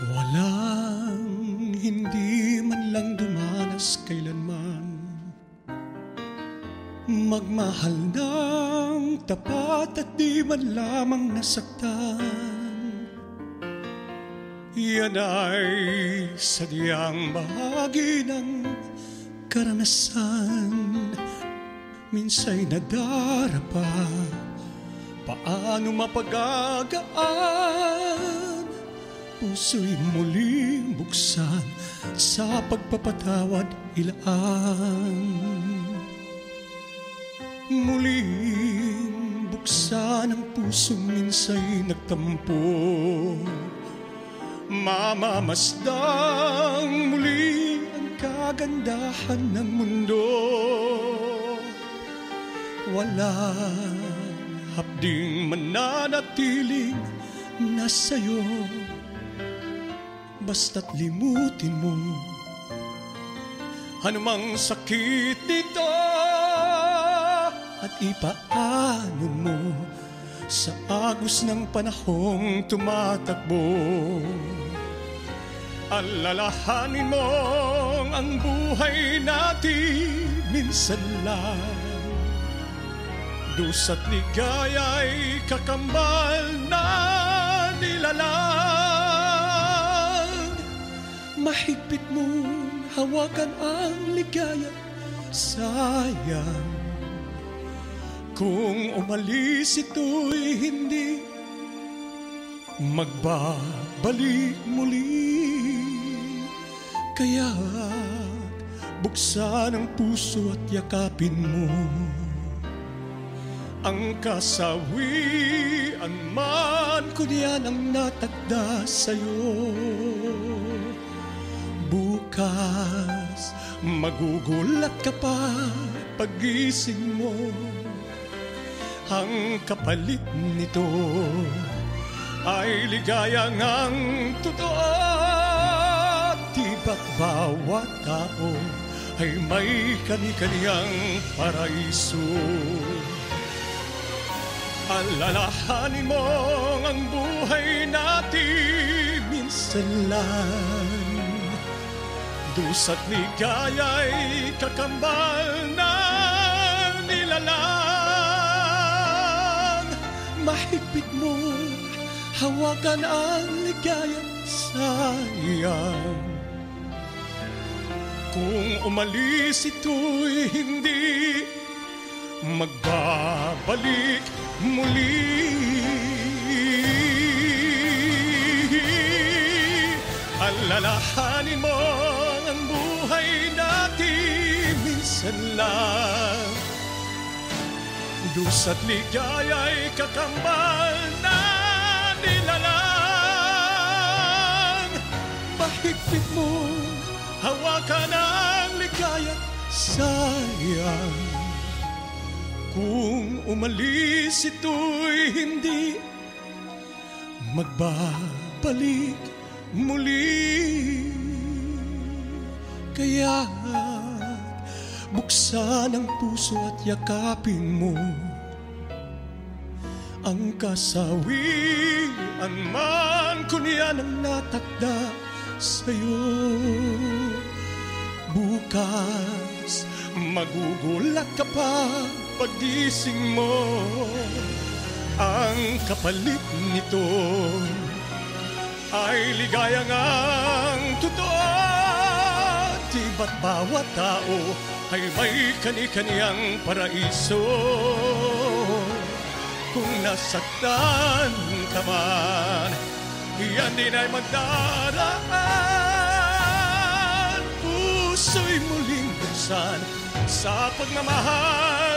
Walang hindi man lang dumanas kailanman magmahal ng tapat at di man lamang nasaktan. Yan ay sadyang bahagi ng karanasan. Minsa'y nadarapa, paano mapagagaan? Puso'y muling buksan sa pagpapatawad ilaan. Muling buksan ang pusong minsa'y nagtampo, mamamasdang muli ang kagandahan ng mundo. Walang hapding mananatiling nasa'yo, basta't limutin mo anumang sakit nito at ipaano mo sa agos ng panahong tumatakbo. Alalahanin mong ang buhay natin minsan lang dusa't ligaya'y kakambal na nilalang. Mahigpit mong hawakan ang ligaya, sayang kung umalis ito'y hindi magbabalik muli. Kaya buksan ang puso at yakapin mo ang kasawian man kung yan ang natakda sa'yo. Bukas magugulat ka pa pagising mo, ang kapalit nito ay ligayang ang totoo. Di ba't bawat tao ay may kani-kaniyang paraiso? Alalahanin mo ang buhay natin minsan lang dusa't ligaya'y kakambal na nilalang. Mahigpit mo hawakan ang ligaya, sayang kung umalis ito'y hindi magbabalik muli. Alalahanin mo ang buhay natin minsan lang dusa't ligaya'y kakambal na nilalang. Mahigpit mo hawakan ang ligaya, sayang kung umalis ito'y hindi magbabalik muli. Kaya buksan ang puso at yakapin mo ang kasawian man kung yan ang natakda sa'yo. Bukas magugulat ka pa pagising mo, ang kapalit nito ay ligayang ang totoo. Di ba't bawat tao ay may kani-kaniyang paraiso? Kung nasaktan ka man, yan din ay magdaraan. Puso'y muling buksan sa pagmamahal